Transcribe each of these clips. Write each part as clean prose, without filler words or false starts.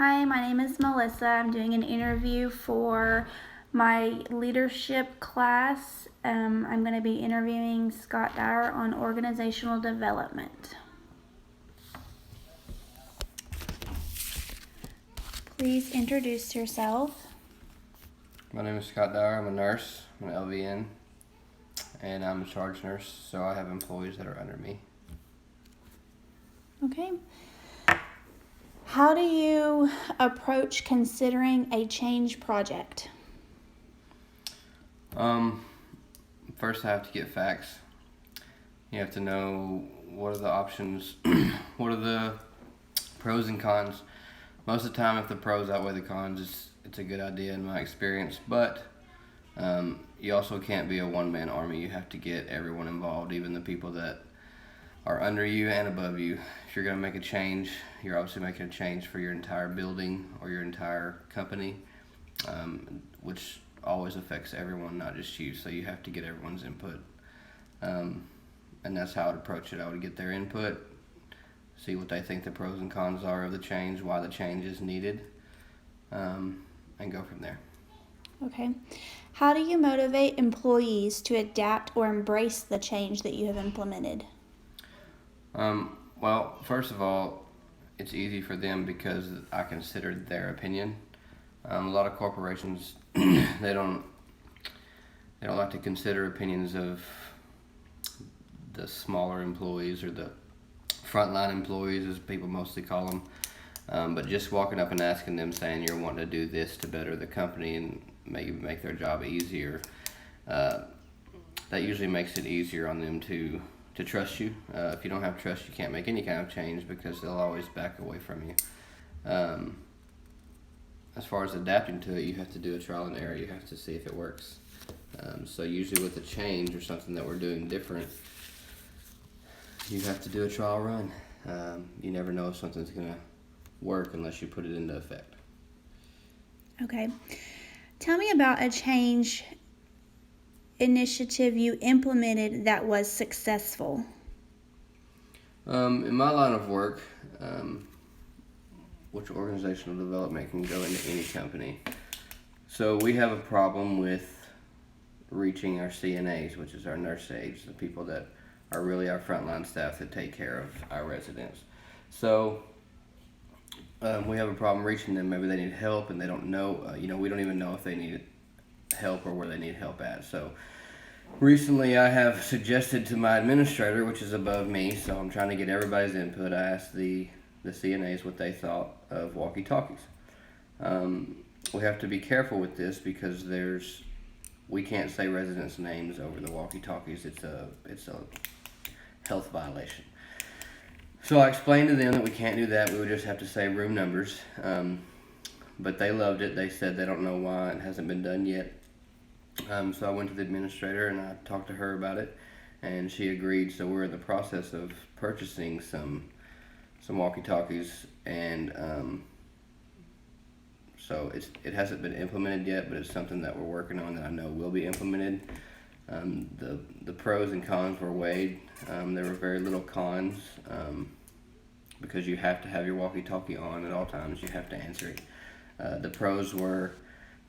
Hi, my name is Melissa. I'm doing an interview for my leadership class. I'm going to be interviewing Scott Dyer on organizational development. Please introduce yourself. My name is Scott Dyer. I'm a nurse. I'm an LVN, and I'm a charge nurse, so I have employees that are under me. Okay. How do you approach considering a change project? First I have to get facts. You have to know what are the options, what are the pros and cons. Most of the time, if the pros outweigh the cons, it's a good idea in my experience, but you also can't be a one-man army. You have to get everyone involved, even the people that are under you and above you. If you're going to make a change, you're obviously making a change for your entire building or your entire company, which always affects everyone, not just you. So you have to get everyone's input. And that's how I would approach it. I would get their input, see what they think the pros and cons are of the change, why the change is needed, and go from there. Okay. How do you motivate employees to adapt or embrace the change that you have implemented? Well, first of all, it's easy for them because I considered their opinion. A lot of corporations they don't like to consider opinions of the smaller employees or the frontline employees, as people mostly call them. But just walking up and asking them, saying you're wanting to do this to better the company and maybe make their job easier, that usually makes it easier on them to trust you. If you don't have trust, you can't make any kind of change because they'll always back away from you. As far as adapting to it, you have to do a trial and error. You have to see if it works. So usually with a change or something that we're doing different, you have to do a trial run. You never know if something's going to work unless you put it into effect. Okay. Tell me about a change initiative you implemented that was successful. In my line of work, which organizational development can go into any company. So we have a problem with reaching our CNAs, which is our nurse aides, the people that are really our frontline staff that take care of our residents. So we have a problem reaching them. Maybe they need help and they don't know, we don't even know if they need help or where they need help at. So recently I have suggested to my administrator, which is above me, so I'm trying to get everybody's input. I asked the CNAs what they thought of walkie-talkies. We have to be careful with this because we can't say residents' names over the walkie-talkies. It's a health violation. So I explained to them that we can't do that. We would just have to say room numbers. But they loved it. They said they don't know why it hasn't been done yet. So I went to the administrator and I talked to her about it, and she agreed. So we're in the process of purchasing some walkie-talkies, and so it hasn't been implemented yet, but it's something that we're working on that I know will be implemented. The pros and cons were weighed. There were very little cons because you have to have your walkie-talkie on at all times. You have to answer it. The pros were,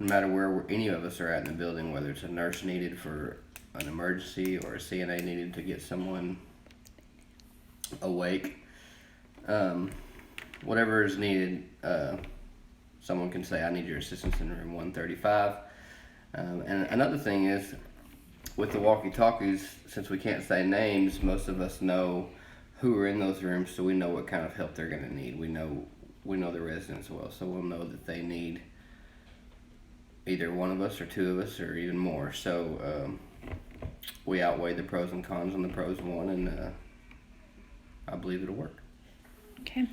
no matter where any of us are at in the building, whether it's a nurse needed for an emergency or a CNA needed to get someone awake, whatever is needed, someone can say, I need your assistance in room 135. And another thing is, with the walkie-talkies, since we can't say names, most of us know who are in those rooms, so we know what kind of help they're going to need. We know the residents well, so we'll know that they need either one of us or two of us or even more. So we outweigh the pros and cons, and the pros won, and I believe it'll work. Okay.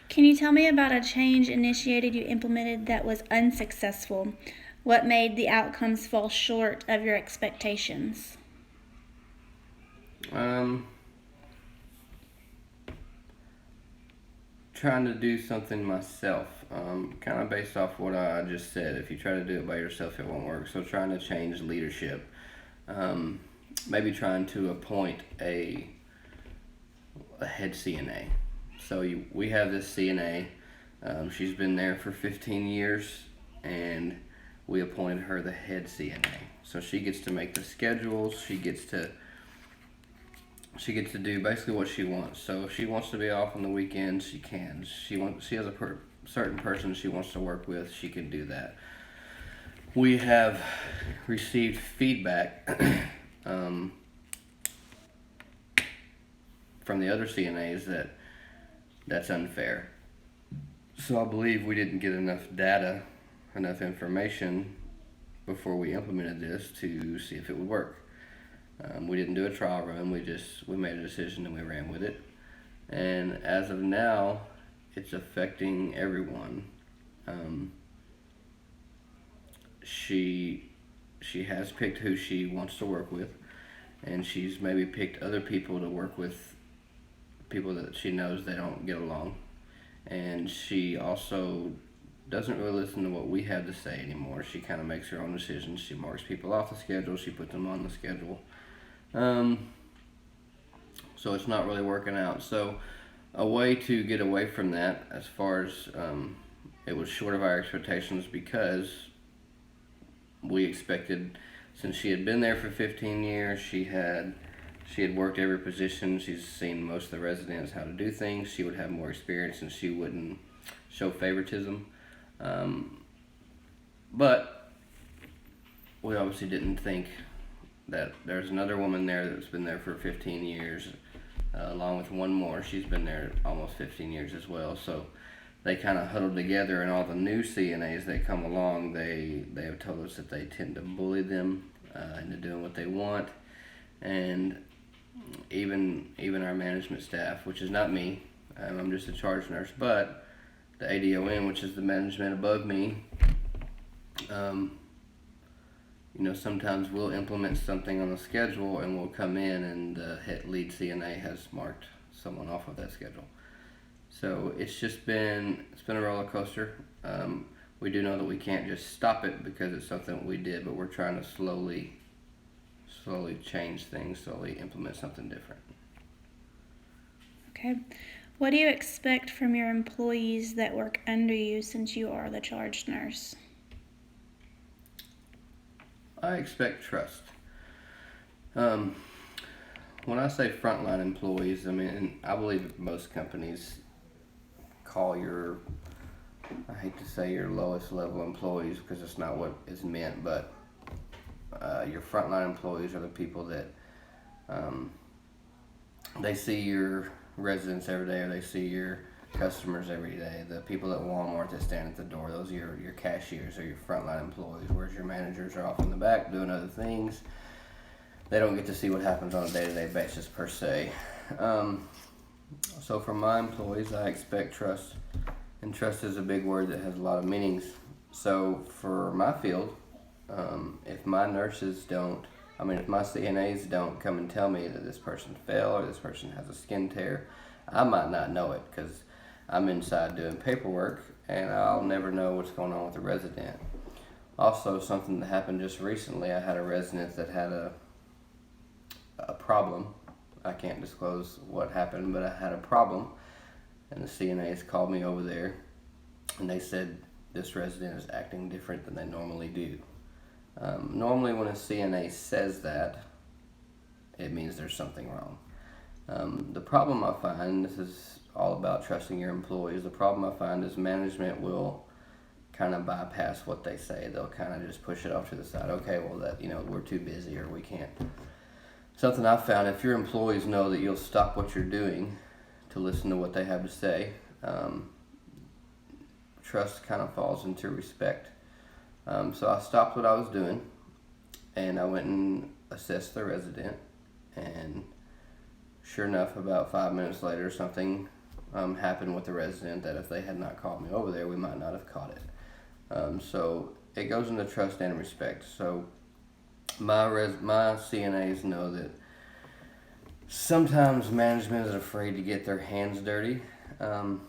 Can you tell me about a change initiated you implemented that was unsuccessful? What made the outcomes fall short of your expectations? Trying to do something myself, kind of based off what I just said. If you try to do it by yourself, it won't work. So trying to change leadership, maybe trying to appoint a head CNA. So we have this CNA She's been there for 15 years, and we appointed her the head CNA. So she gets to make the schedules. She gets to do basically what she wants. So if she wants to be off on the weekends, she can. She has a certain person she wants to work with. She can do that. We have received feedback from the other CNAs that's unfair. So I believe we didn't get enough data, enough information before we implemented this to see if it would work. We didn't do a trial run. We made a decision and we ran with it. And as of now, it's affecting everyone. She has picked who she wants to work with, and she's maybe picked other people to work with, people that she knows they don't get along. And she also doesn't really listen to what we have to say anymore. She kind of makes her own decisions. She marks people off the schedule. She puts them on the schedule. So it's not really working out. So a way to get away from that, as far as it was short of our expectations, because we expected, since she had been there for 15 years, she had worked every position, she's seen most of the residents how to do things, she would have more experience and she wouldn't show favoritism. But we obviously didn't think that there's another woman there that's been there for 15 years, along with one more. She's been there almost 15 years as well. So they kind of huddled together, and all the new CNAs that come along, they have told us that they tend to bully them into doing what they want. And even our management staff, which is not me, I'm just a charge nurse, but the ADON, which is the management above me, sometimes we'll implement something on the schedule and we'll come in and the lead CNA has marked someone off of that schedule. So it's been a roller coaster. We do know that we can't just stop it because it's something that we did, but we're trying to slowly change things, slowly implement something different. Okay. What do you expect from your employees that work under you since you are the charge nurse? I expect trust. When I say frontline employees, I believe most companies call I hate to say your lowest level employees because it's not what is meant, but your frontline employees are the people that they see your residents every day, or they see your customers every day. The people at Walmart that stand at the door, those are your cashiers or your frontline employees, whereas your managers are off in the back doing other things. They don't get to see what happens on a day-to-day basis per se. So from my employees, I expect trust, and trust is a big word that has a lot of meanings. So for my field, if my CNAs don't come and tell me that this person fell or this person has a skin tear, I might not know it because I'm inside doing paperwork and I'll never know what's going on with the resident. Also, something that happened just recently, I had a resident that had a problem. I can't disclose what happened, but I had a problem, and the CNAs called me over there and they said this resident is acting different than they normally do. Normally when a CNA says that, it means there's something wrong. The problem I find, this is all about trusting your employees, the problem I find is management will kind of bypass what they say. They'll kind of just push it off to the side. Okay, well we're too busy or we can't. Something I've found, if your employees know that you'll stop what you're doing to listen to what they have to say, trust kind of falls into respect. So I stopped what I was doing and I went and assessed the resident, and sure enough, about 5 minutes later, something happened with the resident that if they had not called me over there, we might not have caught it. So it goes into trust and respect. So my CNAs know that sometimes management is afraid to get their hands dirty. To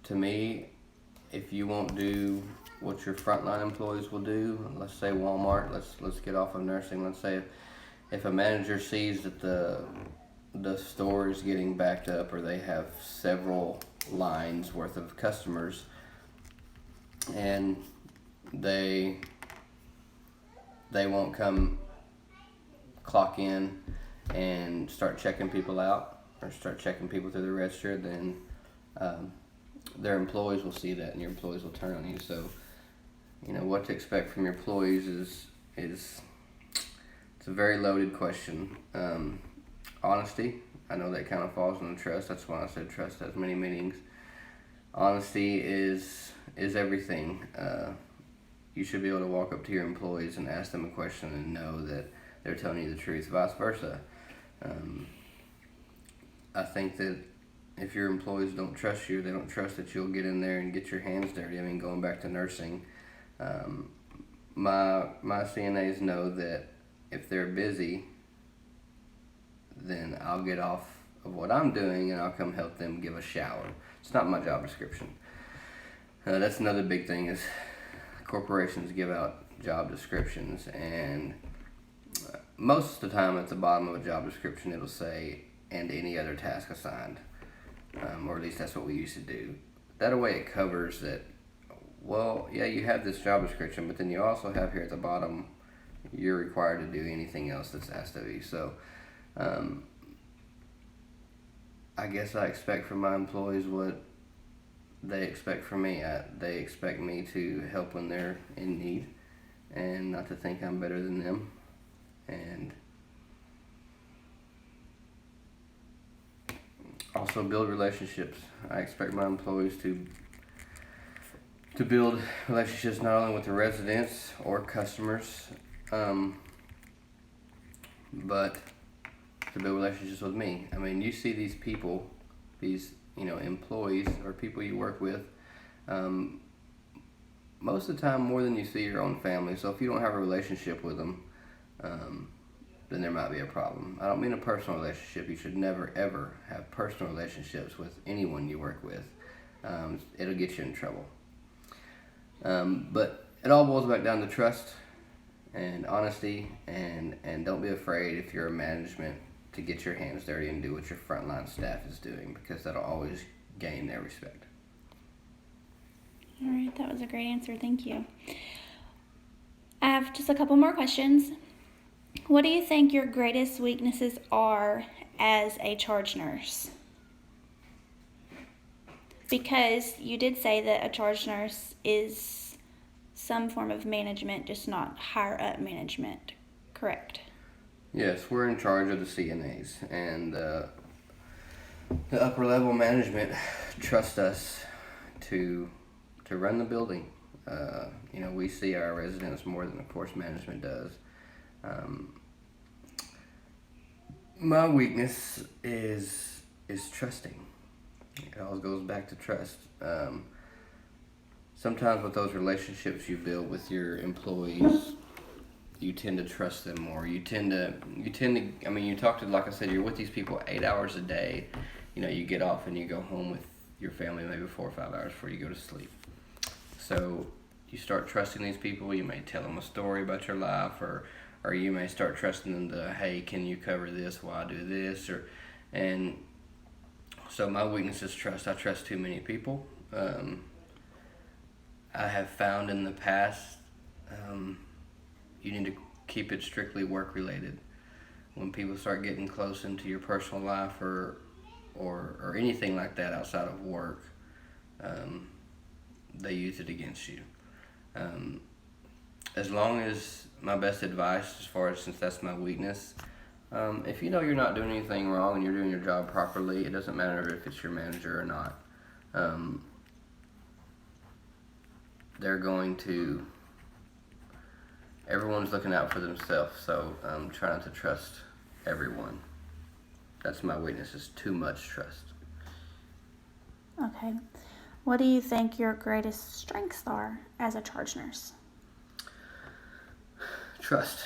me, if you won't do what your frontline employees will do, let's say Walmart, let's get off of nursing. Let's say if a manager sees that the store is getting backed up, or they have several lines worth of customers, and they won't come clock in and start checking people out or start checking people through the register, then their employees will see that and your employees will turn on you. So, what to expect from your employees is it's a very loaded question. Honesty, I know that kind of falls under trust. That's why I said trust has many meanings. Honesty is everything. You should be able to walk up to your employees and ask them a question and know that they're telling you the truth, vice versa. I think that if your employees don't trust you, they don't trust that you'll get in there and get your hands dirty. I mean, going back to nursing, my CNAs know that if they're busy, then I'll get off of what I'm doing and I'll come help them give a shower. It's not my job description. That's another big thing is corporations give out job descriptions, and most of the time at the bottom of a job description it'll say, and any other task assigned, or at least that's what we used to do. That way it covers that, well, yeah, you have this job description, but then you also have here at the bottom, you're required to do anything else that's asked of you. So I guess I expect from my employees what they expect from me. They expect me to help when they're in need and not to think I'm better than them. And also build relationships. I expect my employees to build relationships not only with the residents or customers, but to build relationships with me. I mean, you see these people, these employees or people you work with, most of the time more than you see your own family. So if you don't have a relationship with them, then there might be a problem. I don't mean a personal relationship. You should never ever have personal relationships with anyone you work with. It'll get you in trouble. But it all boils back down to trust and honesty, and don't be afraid if you're a management to get your hands dirty and do what your frontline staff is doing, because that'll always gain their respect. All right, that was a great answer. Thank you. I have just a couple more questions. What do you think your greatest weaknesses are as a charge nurse? Because you did say that a charge nurse is some form of management, just not higher up management, correct? Yes, we're in charge of the CNAs, and the upper level management trust us to run the building. We see our residents more than, of course, management does. My weakness is trusting. It all goes back to trust. Sometimes with those relationships you build with your employees, you tend to trust them more. You tend to. I mean, you talk to, like I said, you're with these people 8 hours a day. You get off and you go home with your family maybe 4 or 5 hours before you go to sleep. So you start trusting these people. You may tell them a story about your life, or you may start trusting them to, hey, can you cover this while I do this? And so my weakness is trust. I trust too many people. I have found in the past, you need to keep it strictly work related. When people start getting close into your personal life or anything like that outside of work, they use it against you. As long as my best advice, as far as, since that's my weakness, if you know you're not doing anything wrong and you're doing your job properly, it doesn't matter if it's your manager or not. They're going to, everyone's looking out for themselves, so try not to trust everyone. That's my weakness, is too much trust. Okay. What do you think your greatest strengths are as a charge nurse? Trust.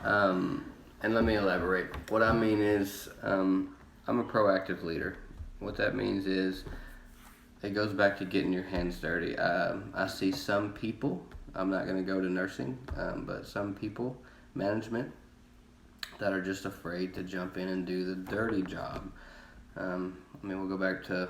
And let me elaborate. What I mean is, I'm a proactive leader. What that means is, it goes back to getting your hands dirty. I see some people, I'm not going to go to nursing, but some people, management, that are just afraid to jump in and do the dirty job. I mean, we'll go back to